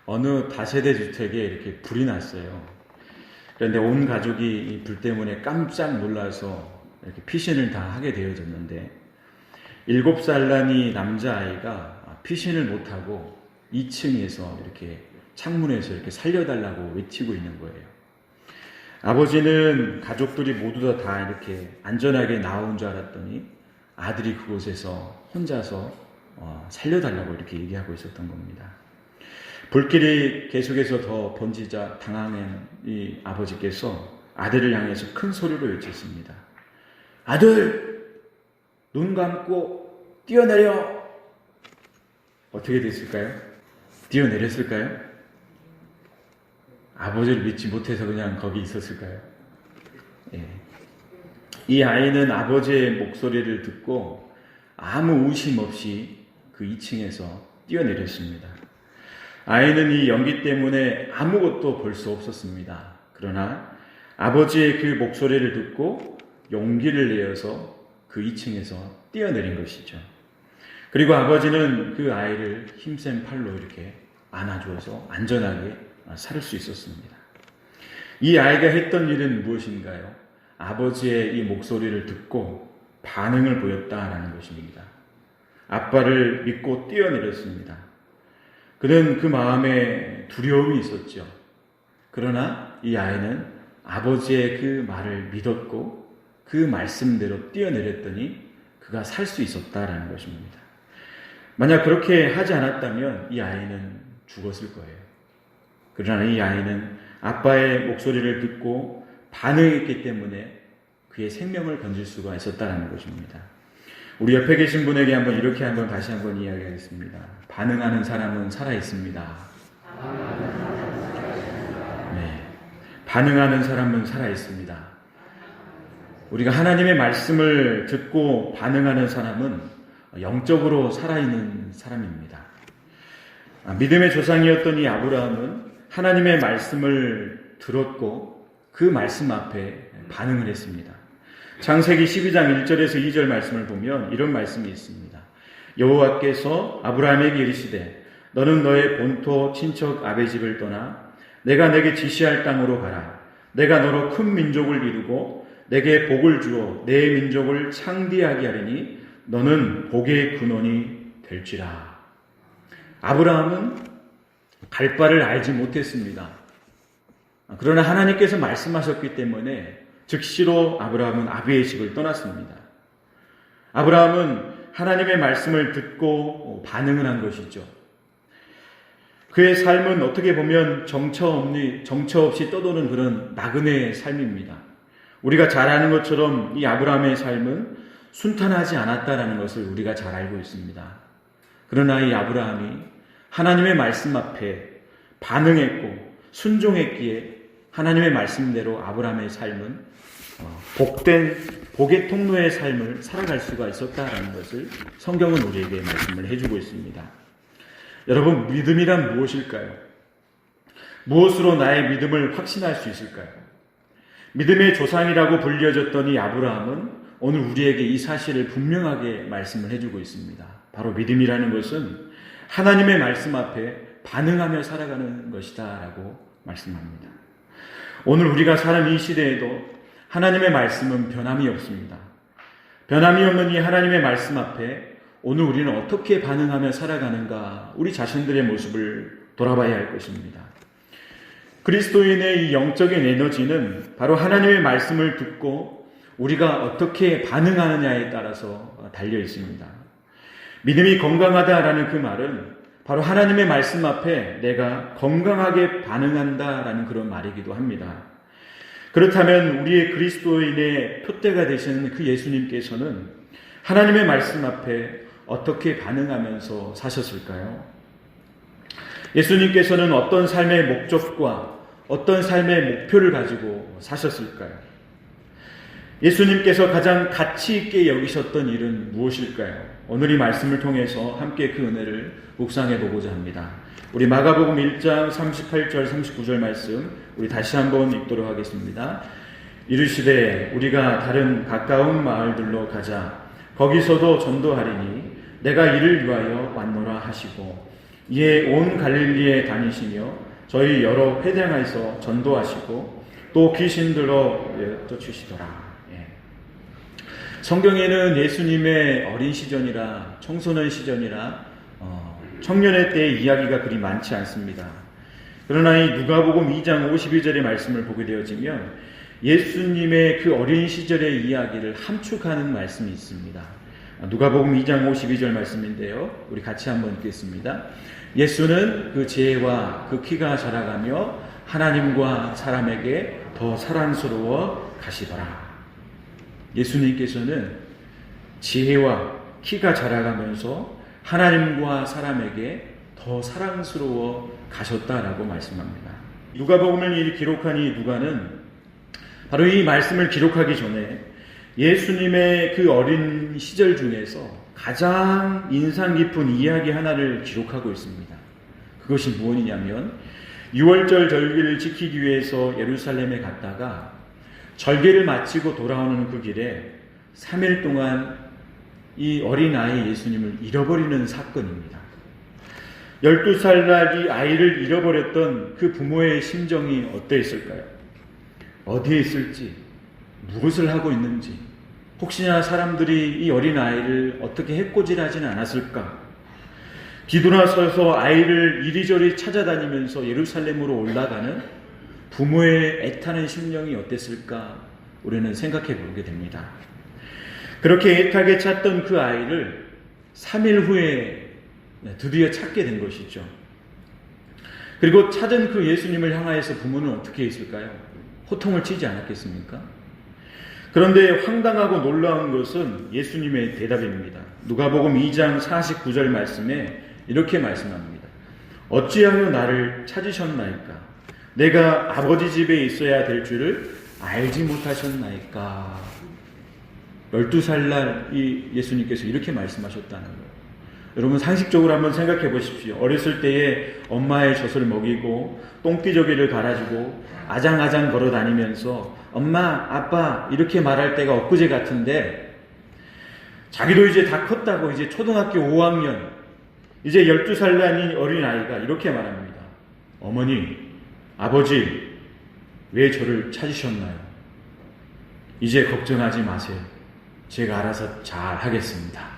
어느 다세대 주택에 이렇게 불이 났어요. 그런데 온 가족이 이 불 때문에 깜짝 놀라서 이렇게 피신을 다 하게 되어졌는데 7살 난이 남자아이가 피신을 못하고 2층에서 이렇게 창문에서 이렇게 살려달라고 외치고 있는 거예요. 아버지는 가족들이 모두 다 이렇게 안전하게 나온 줄 알았더니 아들이 그곳에서 혼자서 살려달라고 이렇게 얘기하고 있었던 겁니다. 불길이 계속해서 더 번지자 당황한 이 아버지께서 아들을 향해서 큰 소리로 외쳤습니다. 아들! 눈 감고 뛰어내려! 어떻게 됐을까요? 뛰어내렸을까요? 아버지를 믿지 못해서 그냥 거기 있었을까요? 예. 이 아이는 아버지의 목소리를 듣고 아무 의심 없이 그 2층에서 뛰어내렸습니다. 아이는 이 연기 때문에 아무것도 볼 수 없었습니다. 그러나 아버지의 그 목소리를 듣고 용기를 내어서 그 2층에서 뛰어내린 것이죠. 그리고 아버지는 그 아이를 힘센 팔로 이렇게 안아주어서 안전하게 살 수 있었습니다. 이 아이가 했던 일은 무엇인가요? 아버지의 이 목소리를 듣고 반응을 보였다라는 것입니다. 아빠를 믿고 뛰어내렸습니다. 그는 그 마음에 두려움이 있었죠. 그러나 이 아이는 아버지의 그 말을 믿었고 그 말씀대로 뛰어내렸더니 그가 살 수 있었다라는 것입니다. 만약 그렇게 하지 않았다면 이 아이는 죽었을 거예요. 그러나 이 아이는 아빠의 목소리를 듣고 반응했기 때문에 그의 생명을 건질 수가 있었다는 것입니다. 우리 옆에 계신 분에게 이렇게 다시 한번 이야기하겠습니다. 반응하는 사람은 살아있습니다. 네. 반응하는 사람은 살아있습니다. 우리가 하나님의 말씀을 듣고 반응하는 사람은 영적으로 살아있는 사람입니다. 믿음의 조상이었던 이 아브라함은 하나님의 말씀을 들었고 그 말씀 앞에 반응을 했습니다. 창세기 12장 1절에서 2절 말씀을 보면 이런 말씀이 있습니다. 여호와께서 아브라함에게 이르시되 너는 너의 본토 친척 아베 집을 떠나 내가 내게 지시할 땅으로 가라. 내가 너로 큰 민족을 이루고 내게 복을 주어 내 민족을 창대하게 하리니 너는 복의 근원이 될지라. 아브라함은 갈 바를 알지 못했습니다. 그러나 하나님께서 말씀하셨기 때문에 즉시로 아브라함은 아비의 집을 떠났습니다. 아브라함은 하나님의 말씀을 듣고 반응을 한 것이죠. 그의 삶은 어떻게 보면 정처 없이 떠도는 그런 나그네의 삶입니다. 우리가 잘 아는 것처럼 이 아브라함의 삶은 순탄하지 않았다는 것을 우리가 잘 알고 있습니다. 그러나 이 아브라함이 하나님의 말씀 앞에 반응했고 순종했기에 하나님의 말씀대로 아브라함의 삶은 복의 통로의 삶을 살아갈 수가 있었다라는 것을 성경은 우리에게 말씀을 해주고 있습니다. 여러분, 믿음이란 무엇일까요? 무엇으로 나의 믿음을 확신할 수 있을까요? 믿음의 조상이라고 불려졌던 이 아브라함은 오늘 우리에게 이 사실을 분명하게 말씀을 해주고 있습니다. 바로 믿음이라는 것은 하나님의 말씀 앞에 반응하며 살아가는 것이다 라고 말씀합니다. 오늘 우리가 사는 이 시대에도 하나님의 말씀은 변함이 없습니다. 변함이 없는 이 하나님의 말씀 앞에 오늘 우리는 어떻게 반응하며 살아가는가, 우리 자신들의 모습을 돌아봐야 할 것입니다. 그리스도인의 이 영적인 에너지는 바로 하나님의 말씀을 듣고 우리가 어떻게 반응하느냐에 따라서 달려 있습니다. 믿음이 건강하다라는 그 말은 바로 하나님의 말씀 앞에 내가 건강하게 반응한다라는 그런 말이기도 합니다. 그렇다면 우리의 그리스도인의 표대가 되시는 그 예수님께서는 하나님의 말씀 앞에 어떻게 반응하면서 사셨을까요? 예수님께서는 어떤 삶의 목적과 어떤 삶의 목표를 가지고 사셨을까요? 예수님께서 가장 가치 있게 여기셨던 일은 무엇일까요? 오늘 이 말씀을 통해서 함께 그 은혜를 묵상해 보고자 합니다. 우리 마가복음 1장 38절 39절 말씀 우리 다시 한번 읽도록 하겠습니다. 이르시되 우리가 다른 가까운 마을들로 가자. 거기서도 전도하리니 내가 이를 위하여 왔노라 하시고 이에 온 갈릴리에 다니시며 저희 여러 회당에서 전도하시고 또 귀신 들어 쫓으시더라. 성경에는 예수님의 어린 시절이라 청소년 시절이라 청년의 때의 이야기가 그리 많지 않습니다. 그러나 이 누가복음 2장 52절의 말씀을 보게 되어지면 예수님의 그 어린 시절의 이야기를 함축하는 말씀이 있습니다. 누가복음 2장 52절 말씀인데요. 우리 같이 한번 읽겠습니다. 예수는 그 지혜와 그 키가 자라가며 하나님과 사람에게 더 사랑스러워 가시더라. 예수님께서는 지혜와 키가 자라가면서 하나님과 사람에게 더 사랑스러워 가셨다라고 말씀합니다. 누가복음을 기록한 이 누가는 바로 이 말씀을 기록하기 전에 예수님의 그 어린 시절 중에서 가장 인상 깊은 이야기 하나를 기록하고 있습니다. 그것이 무엇이냐면 6월절 절기를 지키기 위해서 예루살렘에 갔다가 절개를 마치고 돌아오는 그 길에 3일 동안 이 어린아이 예수님을 잃어버리는 사건입니다. 12살 날 이 아이를 잃어버렸던 그 부모의 심정이 어떠했을까요? 어디에 있을지, 무엇을 하고 있는지, 혹시나 사람들이 이 어린아이를 어떻게 해코지하지는 않았을까? 뒤돌아서서 아이를 이리저리 찾아다니면서 예루살렘으로 올라가는 부모의 애타는 심령이 어땠을까? 우리는 생각해 보게 됩니다. 그렇게 애타게 찾던 그 아이를 3일 후에 드디어 찾게 된 것이죠. 그리고 찾은 그 예수님을 향하여서 부모는 어떻게 했을까요? 호통을 치지 않았겠습니까? 그런데 황당하고 놀라운 것은 예수님의 대답입니다. 누가복음 2장 49절 말씀에 이렇게 말씀합니다. 어찌하여 나를 찾으셨나이까? 내가 아버지 집에 있어야 될 줄을 알지 못하셨나이까? 12살 날 이 예수님께서 이렇게 말씀하셨다는 거예요. 여러분 상식적으로 한번 생각해 보십시오. 어렸을 때에 엄마의 젖을 먹이고 똥기저귀를 갈아주고 아장아장 걸어 다니면서 엄마, 아빠 이렇게 말할 때가 엊그제 같은데 자기도 이제 다 컸다고 이제 초등학교 5학년 이제 12살 난 이 어린아이가 이렇게 말합니다. 어머니, 아버지 왜 저를 찾으셨나요? 이제 걱정하지 마세요. 제가 알아서 잘 하겠습니다.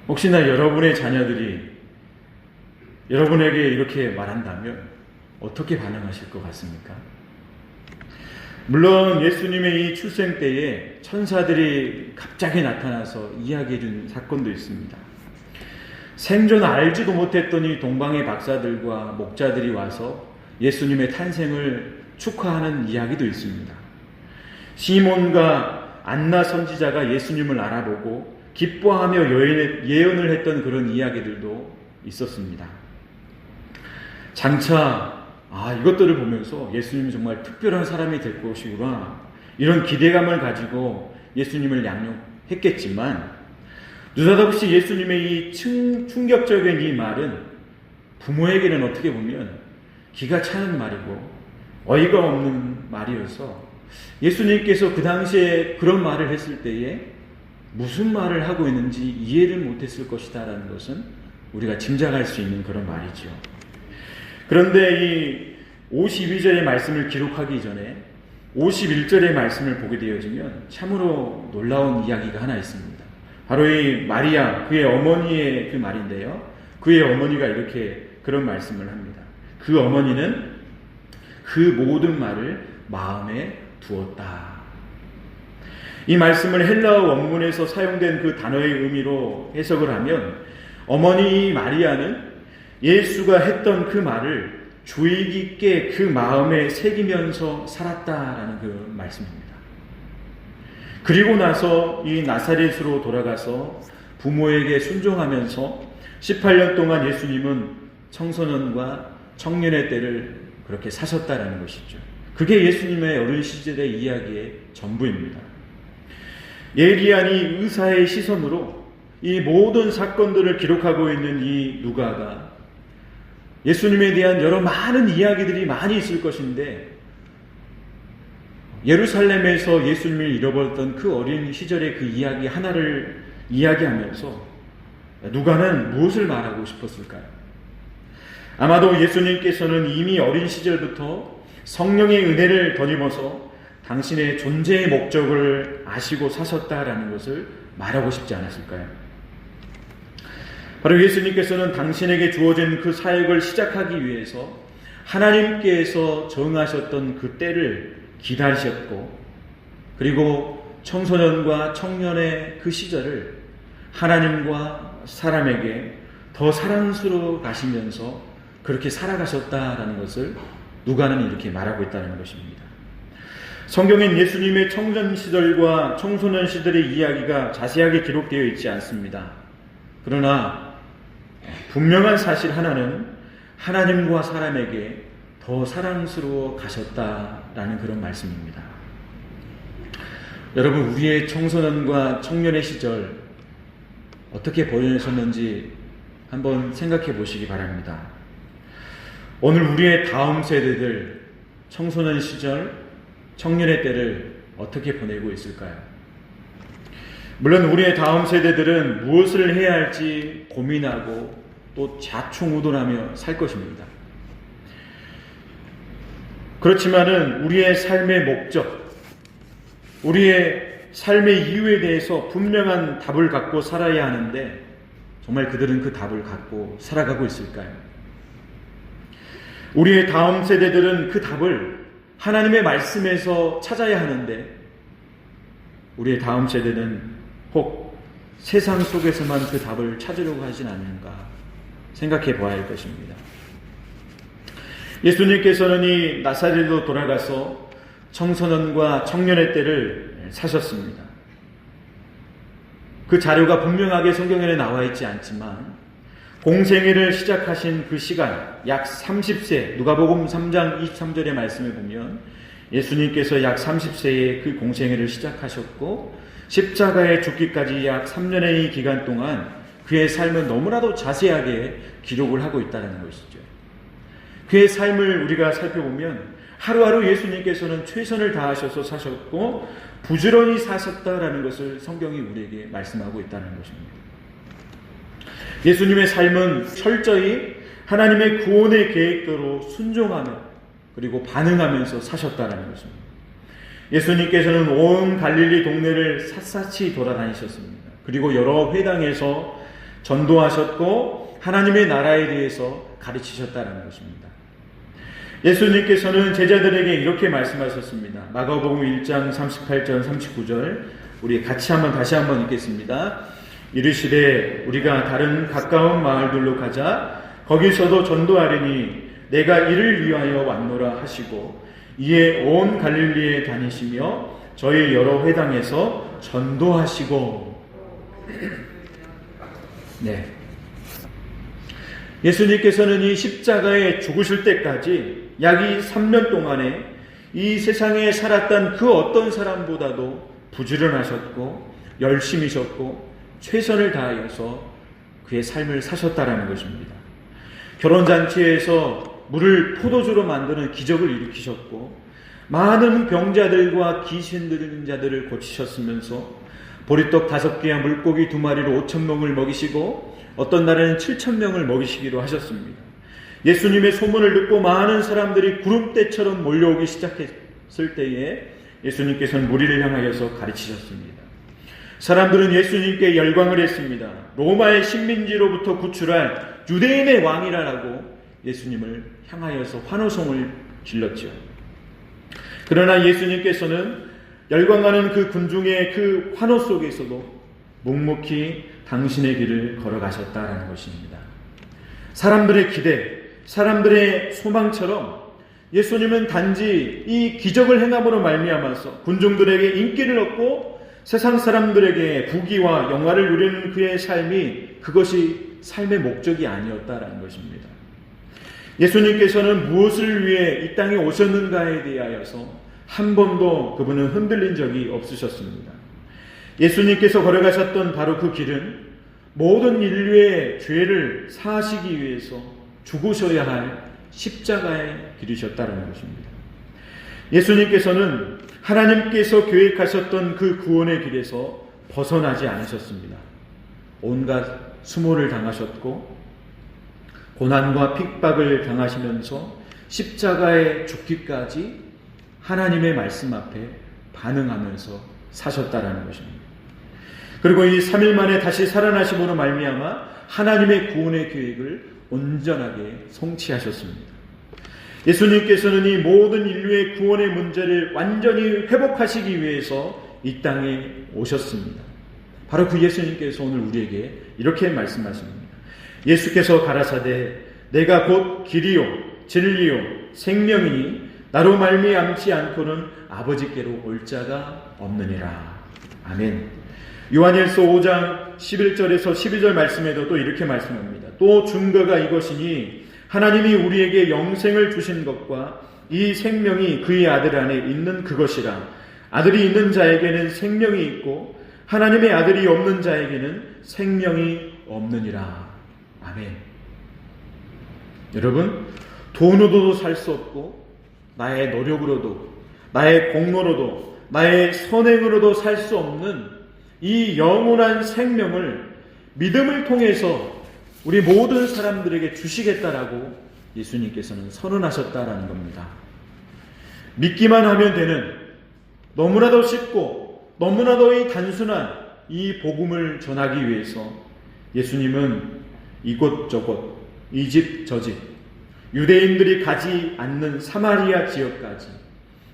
혹시나 여러분의 자녀들이 여러분에게 이렇게 말한다면 어떻게 반응하실 것 같습니까? 물론 예수님의 이 출생 때에 천사들이 갑자기 나타나서 이야기해 준 사건도 있습니다. 생전 알지도 못했던 이 동방의 박사들과 목자들이 와서 예수님의 탄생을 축하하는 이야기도 있습니다. 시몬과 안나 선지자가 예수님을 알아보고 기뻐하며 예언을 했던 그런 이야기들도 있었습니다. 장차 이것들을 보면서 예수님이 정말 특별한 사람이 될 것이구나 이런 기대감을 가지고 예수님을 양육했겠지만 느닷없이 예수님의 이 충격적인 이 말은 부모에게는 어떻게 보면 기가 차는 말이고 어이가 없는 말이어서 예수님께서 그 당시에 그런 말을 했을 때에 무슨 말을 하고 있는지 이해를 못했을 것이다 라는 것은 우리가 짐작할 수 있는 그런 말이죠. 그런데 이 52절의 말씀을 기록하기 전에 51절의 말씀을 보게 되어지면 참으로 놀라운 이야기가 하나 있습니다. 바로 이 마리아, 그의 어머니의 그 말인데요. 그의 어머니가 이렇게 그런 말씀을 합니다. 그 어머니는 그 모든 말을 마음에 두었다. 이 말씀을 헬라어 원문에서 사용된 그 단어의 의미로 해석을 하면 어머니 마리아는 예수가 했던 그 말을 주의 깊게 그 마음에 새기면서 살았다라는 그 말씀입니다. 그리고 나서 이 나사렛으로 돌아가서 부모에게 순종하면서 18년 동안 예수님은 청소년과 청년의 때를 그렇게 사셨다라는 것이죠. 그게 예수님의 어린 시절의 이야기의 전부입니다. 예리한 이 의사의 시선으로 이 모든 사건들을 기록하고 있는 이 누가가 예수님에 대한 여러 많은 이야기들이 많이 있을 것인데 예루살렘에서 예수님을 잃어버렸던 그 어린 시절의 그 이야기 하나를 이야기하면서 누가는 무엇을 말하고 싶었을까요? 아마도 예수님께서는 이미 어린 시절부터 성령의 은혜를 덧입어서 당신의 존재의 목적을 아시고 사셨다라는 것을 말하고 싶지 않았을까요? 바로 예수님께서는 당신에게 주어진 그 사역을 시작하기 위해서 하나님께서 정하셨던 그 때를 기다리셨고, 그리고 청소년과 청년의 그 시절을 하나님과 사람에게 더 사랑스러워 가시면서 그렇게 살아가셨다라는 것을 누가는 이렇게 말하고 있다는 것입니다. 성경엔 예수님의 청년 시절과 청소년 시절의 이야기가 자세하게 기록되어 있지 않습니다. 그러나 분명한 사실 하나는 하나님과 사람에게 더 사랑스러워 가셨다라는 그런 말씀입니다. 여러분, 우리의 청소년과 청년의 시절 어떻게 보내셨는지 한번 생각해 보시기 바랍니다. 오늘 우리의 다음 세대들 청소년 시절, 청년의 때를 어떻게 보내고 있을까요? 물론 우리의 다음 세대들은 무엇을 해야 할지 고민하고 또 좌충우돌하며 살 것입니다. 그렇지만은 우리의 삶의 목적, 우리의 삶의 이유에 대해서 분명한 답을 갖고 살아야 하는데, 정말 그들은 그 답을 갖고 살아가고 있을까요? 우리의 다음 세대들은 그 답을 하나님의 말씀에서 찾아야 하는데, 우리의 다음 세대는 혹 세상 속에서만 그 답을 찾으려고 하진 않는가 생각해 보아야 할 것입니다. 예수님께서는 이 나사렛으로 돌아가서 청소년과 청년의 때를 사셨습니다. 그 자료가 분명하게 성경에 나와 있지 않지만 공생애를 시작하신 그 시간, 약 30세, 누가복음 3장 23절의 말씀을 보면 예수님께서 약 30세에 그 공생애를 시작하셨고 십자가에 죽기까지 약 3년의 기간 동안 그의 삶은 너무나도 자세하게 기록을 하고 있다는 것이죠. 그의 삶을 우리가 살펴보면 하루하루 예수님께서는 최선을 다하셔서 사셨고 부지런히 사셨다라는 것을 성경이 우리에게 말씀하고 있다는 것입니다. 예수님의 삶은 철저히 하나님의 구원의 계획대로 순종하며 그리고 반응하면서 사셨다는 것입니다. 예수님께서는 온 갈릴리 동네를 샅샅이 돌아다니셨습니다. 그리고 여러 회당에서 전도하셨고 하나님의 나라에 대해서 가르치셨다는 것입니다. 예수님께서는 제자들에게 이렇게 말씀하셨습니다. 마가복음 1장 38절 39절 우리 같이 다시 한번 읽겠습니다. 이르시되 우리가 다른 가까운 마을들로 가자. 거기서도 전도하리니 내가 이를 위하여 왔노라 하시고 이에 온 갈릴리에 다니시며 저희 여러 회당에서 전도하시고. 네. 예수님께서는 이 십자가에 죽으실 때까지 약 3년 동안에 이 세상에 살았던 그 어떤 사람보다도 부지런하셨고 열심히셨고 최선을 다하여서 그의 삶을 사셨다라는 것입니다. 결혼잔치에서 물을 포도주로 만드는 기적을 일으키셨고 많은 병자들과 귀신 들린 자들을 고치셨으면서 보리떡 5개와 물고기 2마리로 5,000명을 먹이시고 어떤 날에는 7,000명을 먹이시기도 하셨습니다. 예수님의 소문을 듣고 많은 사람들이 구름대처럼 몰려오기 시작했을 때에 예수님께서는 무리를 향하여서 가르치셨습니다. 사람들은 예수님께 열광을 했습니다. 로마의 식민지로부터 구출할 유대인의 왕이라고 예수님을 향하여서 환호성을 질렀죠. 그러나 예수님께서는 열광하는 그 군중의 그 환호 속에서도 묵묵히 당신의 길을 걸어가셨다는 것입니다. 사람들의 기대, 사람들의 소망처럼 예수님은 단지 이 기적을 행함으로 말미암아서 군중들에게 인기를 얻고 세상 사람들에게 부귀와 영화를 누리는 그의 삶이 그것이 삶의 목적이 아니었다라는 것입니다. 예수님께서는 무엇을 위해 이 땅에 오셨는가에 대하여서 한 번도 그분은 흔들린 적이 없으셨습니다. 예수님께서 걸어가셨던 바로 그 길은 모든 인류의 죄를 사하시기 위해서 죽으셔야 할 십자가의 길이셨다는 것입니다. 예수님께서는 하나님께서 계획하셨던 그 구원의 길에서 벗어나지 않으셨습니다. 온갖 수모를 당하셨고 고난과 핍박을 당하시면서 십자가에 죽기까지 하나님의 말씀 앞에 반응하면서 사셨다라는 것입니다. 그리고 이 3일 만에 다시 살아나심으로 말미암아 하나님의 구원의 계획을 온전하게 성취하셨습니다. 예수님께서는 이 모든 인류의 구원의 문제를 완전히 회복하시기 위해서 이 땅에 오셨습니다. 바로 그 예수님께서 오늘 우리에게 이렇게 말씀하십니다. 예수께서 가라사대 내가 곧 길이요 진리요 생명이니 나로 말미암지 않고는 아버지께로 올 자가 없느니라. 아멘. 요한일서 5장 11절에서 12절 말씀에도 또 이렇게 말씀합니다. 또 증거가 이것이니 하나님이 우리에게 영생을 주신 것과 이 생명이 그의 아들 안에 있는 그것이라. 아들이 있는 자에게는 생명이 있고 하나님의 아들이 없는 자에게는 생명이 없느니라. 아멘. 여러분, 돈으로도 살 수 없고 나의 노력으로도 나의 공로로도 나의 선행으로도 살 수 없는 이 영원한 생명을 믿음을 통해서 우리 모든 사람들에게 주시겠다라고 예수님께서는 선언하셨다라는 겁니다. 믿기만 하면 되는 너무나도 쉽고 너무나도 이 단순한 이 복음을 전하기 위해서 예수님은 이곳저곳 이 집 저 집 유대인들이 가지 않는 사마리아 지역까지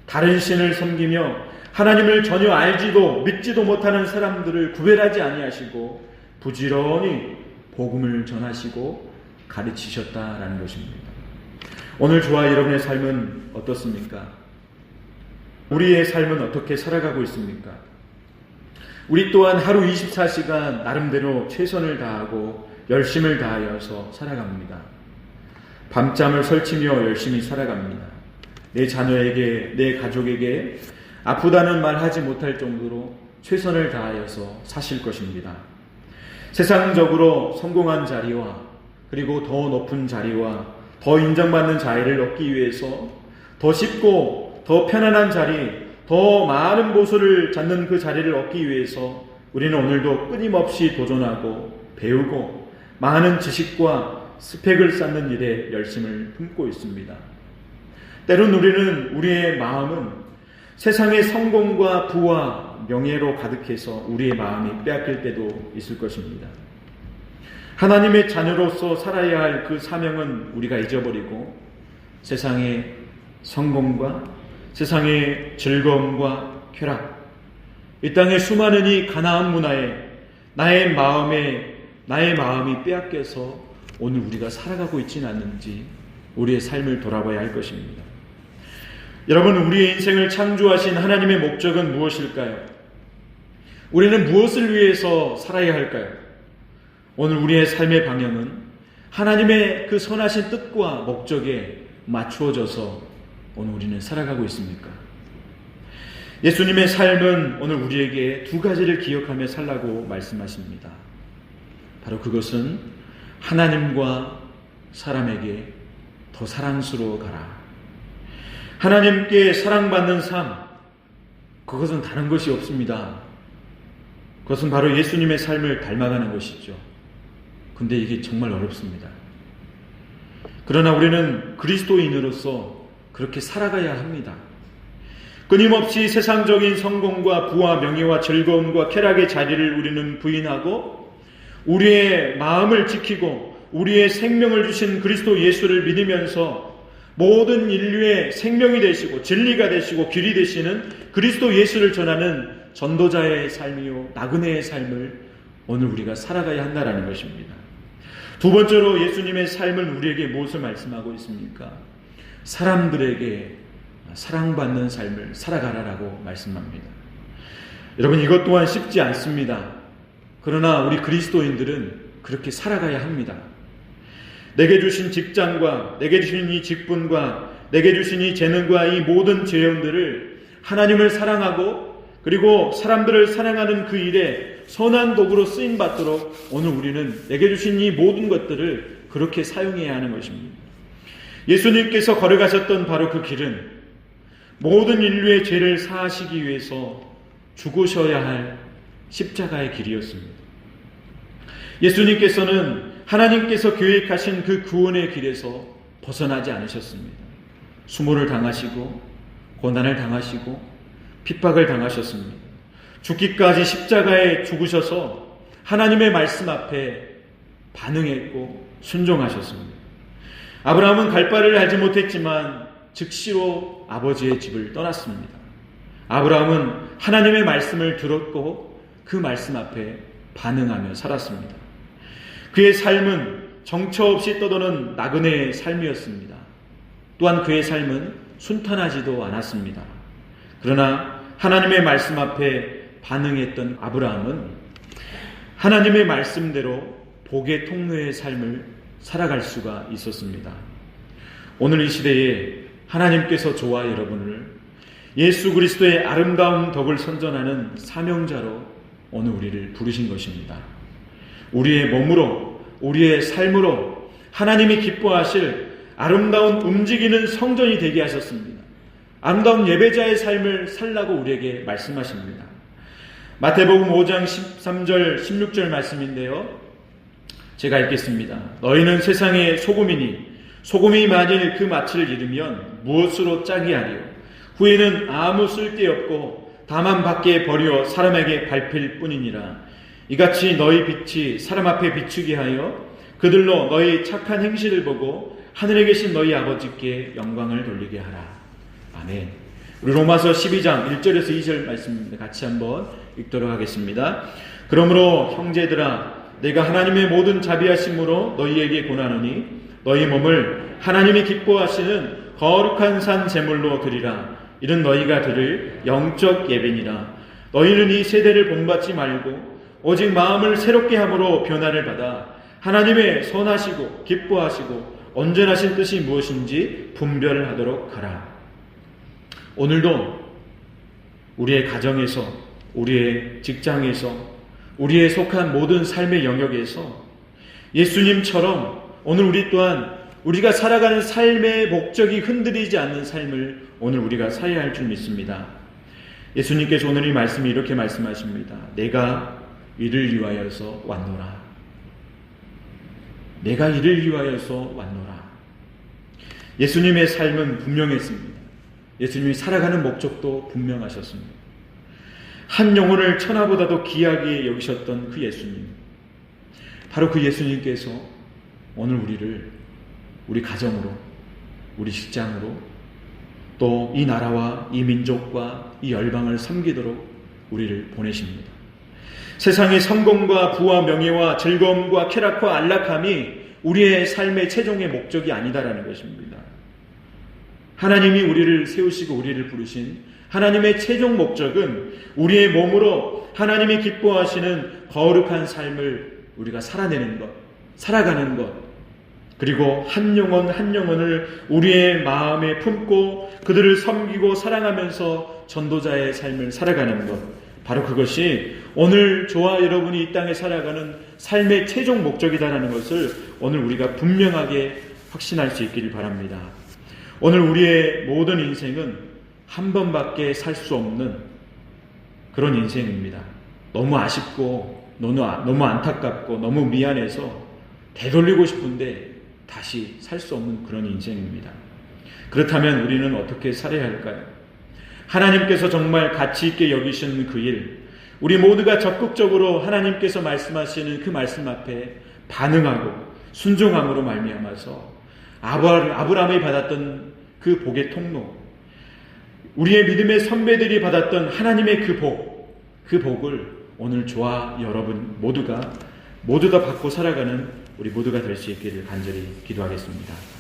다른 신을 섬기며 하나님을 전혀 알지도 믿지도 못하는 사람들을 구별하지 아니하시고 부지런히 복음을 전하시고 가르치셨다라는 것입니다. 오늘 저와 여러분의 삶은 어떻습니까? 우리의 삶은 어떻게 살아가고 있습니까? 우리 또한 하루 24시간 나름대로 최선을 다하고 열심을 다하여서 살아갑니다. 밤잠을 설치며 열심히 살아갑니다. 내 자녀에게, 내 가족에게 아프다는 말 하지 못할 정도로 최선을 다하여서 사실 것입니다. 세상적으로 성공한 자리와 그리고 더 높은 자리와 더 인정받는 자리를 얻기 위해서 더 쉽고 더 편안한 자리, 더 많은 보수를 잡는 그 자리를 얻기 위해서 우리는 오늘도 끊임없이 도전하고 배우고 많은 지식과 스펙을 쌓는 일에 열심을 품고 있습니다. 때론 우리는 우리의 마음은 세상의 성공과 부와 명예로 가득해서 우리의 마음이 빼앗길 때도 있을 것입니다. 하나님의 자녀로서 살아야 할 그 사명은 우리가 잊어버리고 세상의 성공과 세상의 즐거움과 쾌락, 이 땅의 수많은 이 가나안 문화에 나의 마음이 빼앗겨서 오늘 우리가 살아가고 있지는 않는지 우리의 삶을 돌아봐야 할 것입니다. 여러분, 우리의 인생을 창조하신 하나님의 목적은 무엇일까요? 우리는 무엇을 위해서 살아야 할까요? 오늘 우리의 삶의 방향은 하나님의 그 선하신 뜻과 목적에 맞추어져서 오늘 우리는 살아가고 있습니까? 예수님의 삶은 오늘 우리에게 두 가지를 기억하며 살라고 말씀하십니다. 바로 그것은 하나님과 사람에게 더 사랑스러워 가라. 하나님께 사랑받는 삶, 그것은 다른 것이 없습니다. 그것은 바로 예수님의 삶을 닮아가는 것이죠. 근데 이게 정말 어렵습니다. 그러나 우리는 그리스도인으로서 그렇게 살아가야 합니다. 끊임없이 세상적인 성공과 부와 명예와 즐거움과 쾌락의 자리를 우리는 부인하고 우리의 마음을 지키고 우리의 생명을 주신 그리스도 예수를 믿으면서 모든 인류의 생명이 되시고 진리가 되시고 길이 되시는 그리스도 예수를 전하는 전도자의 삶이요 나그네의 삶을 오늘 우리가 살아가야 한다는 것입니다. 두 번째로 예수님의 삶은 우리에게 무엇을 말씀하고 있습니까? 사람들에게 사랑받는 삶을 살아가라라고 말씀합니다. 여러분, 이것 또한 쉽지 않습니다. 그러나 우리 그리스도인들은 그렇게 살아가야 합니다. 내게 주신 직장과 내게 주신 이 직분과 내게 주신 이 재능과 이 모든 재능들을 하나님을 사랑하고 그리고 사람들을 사랑하는 그 일에 선한 도구로 쓰임받도록 오늘 우리는 내게 주신 이 모든 것들을 그렇게 사용해야 하는 것입니다. 예수님께서 걸어가셨던 바로 그 길은 모든 인류의 죄를 사하시기 위해서 죽으셔야 할 십자가의 길이었습니다. 예수님께서는 하나님께서 계획하신 그 구원의 길에서 벗어나지 않으셨습니다. 수모를 당하시고 고난을 당하시고 핍박을 당하셨습니다. 죽기까지 십자가에 죽으셔서 하나님의 말씀 앞에 반응했고 순종하셨습니다. 아브라함은 갈 바를 알지 못했지만 즉시로 아버지의 집을 떠났습니다. 아브라함은 하나님의 말씀을 들었고 그 말씀 앞에 반응하며 살았습니다. 그의 삶은 정처 없이 떠도는 나그네의 삶이었습니다. 또한 그의 삶은 순탄하지도 않았습니다. 그러나 하나님의 말씀 앞에 반응했던 아브라함은 하나님의 말씀대로 복의 통로의 삶을 살아갈 수가 있었습니다. 오늘 이 시대에 하나님께서 저와 여러분을 예수 그리스도의 아름다운 덕을 선전하는 사명자로 오늘 우리를 부르신 것입니다. 우리의 몸으로, 우리의 삶으로 하나님이 기뻐하실 아름다운 움직이는 성전이 되게 하셨습니다. 아름다운 예배자의 삶을 살라고 우리에게 말씀하십니다. 마태복음 5장 13절 16절 말씀인데요, 제가 읽겠습니다. 너희는 세상의 소금이니 소금이 만일 그 맛을 잃으면 무엇으로 짜게 하리요? 후에는 아무 쓸데없고 다만 밖에 버려 사람에게 밟힐 뿐이니라. 이같이 너희 빛이 사람 앞에 비추게 하여 그들로 너희 착한 행실을 보고 하늘에 계신 너희 아버지께 영광을 돌리게 하라. 아멘. 우리 로마서 12장 1절에서 2절 말씀입니다. 같이 한번 읽도록 하겠습니다. 그러므로 형제들아, 내가 하나님의 모든 자비하심으로 너희에게 권하노니 너희 몸을 하나님이 기뻐하시는 거룩한 산 제물로 드리라. 이는 너희가 드릴 영적 예배니라. 너희는 이 세대를 본받지 말고 오직 마음을 새롭게 함으로 변화를 받아 하나님의 선하시고 기뻐하시고 온전하신 뜻이 무엇인지 분별하도록 하라. 오늘도 우리의 가정에서, 우리의 직장에서, 우리의 속한 모든 삶의 영역에서 예수님처럼 오늘 우리 또한 우리가 살아가는 삶의 목적이 흔들리지 않는 삶을 오늘 우리가 살아야 할 줄 믿습니다. 예수님께서 오늘 이 말씀이 이렇게 말씀하십니다. 내가 이를 위하여서 왔노라. 내가 이를 위하여서 왔노라. 예수님의 삶은 분명했습니다. 예수님이 살아가는 목적도 분명하셨습니다. 한 영혼을 천하보다도 귀하게 여기셨던 그 예수님, 바로 그 예수님께서 오늘 우리를 우리 가정으로, 우리 직장으로, 또 이 나라와 이 민족과 이 열방을 섬기도록 우리를 보내십니다. 세상의 성공과 부와 명예와 즐거움과 쾌락과 안락함이 우리의 삶의 최종의 목적이 아니다라는 것입니다. 하나님이 우리를 세우시고 우리를 부르신 하나님의 최종 목적은 우리의 몸으로 하나님이 기뻐하시는 거룩한 삶을 우리가 살아내는 것, 살아가는 것, 그리고 한 영혼 한 영혼을 우리의 마음에 품고 그들을 섬기고 사랑하면서 전도자의 삶을 살아가는 것, 바로 그것이 오늘 저와 여러분이 이 땅에 살아가는 삶의 최종 목적이다라는 것을 오늘 우리가 분명하게 확신할 수 있기를 바랍니다. 오늘 우리의 모든 인생은 한 번밖에 살 수 없는 그런 인생입니다. 너무 아쉽고 너무 안타깝고 너무 미안해서 되돌리고 싶은데 다시 살 수 없는 그런 인생입니다. 그렇다면 우리는 어떻게 살아야 할까요? 하나님께서 정말 가치 있게 여기시는 그 일, 우리 모두가 적극적으로 하나님께서 말씀하시는 그 말씀 앞에 반응하고 순종함으로 말미암아서 아브라함이 받았던 그 복의 통로, 우리의 믿음의 선배들이 받았던 하나님의 그 복을 오늘 저와 여러분 모두 다 받고 살아가는 우리 모두가 될 수 있기를 간절히 기도하겠습니다.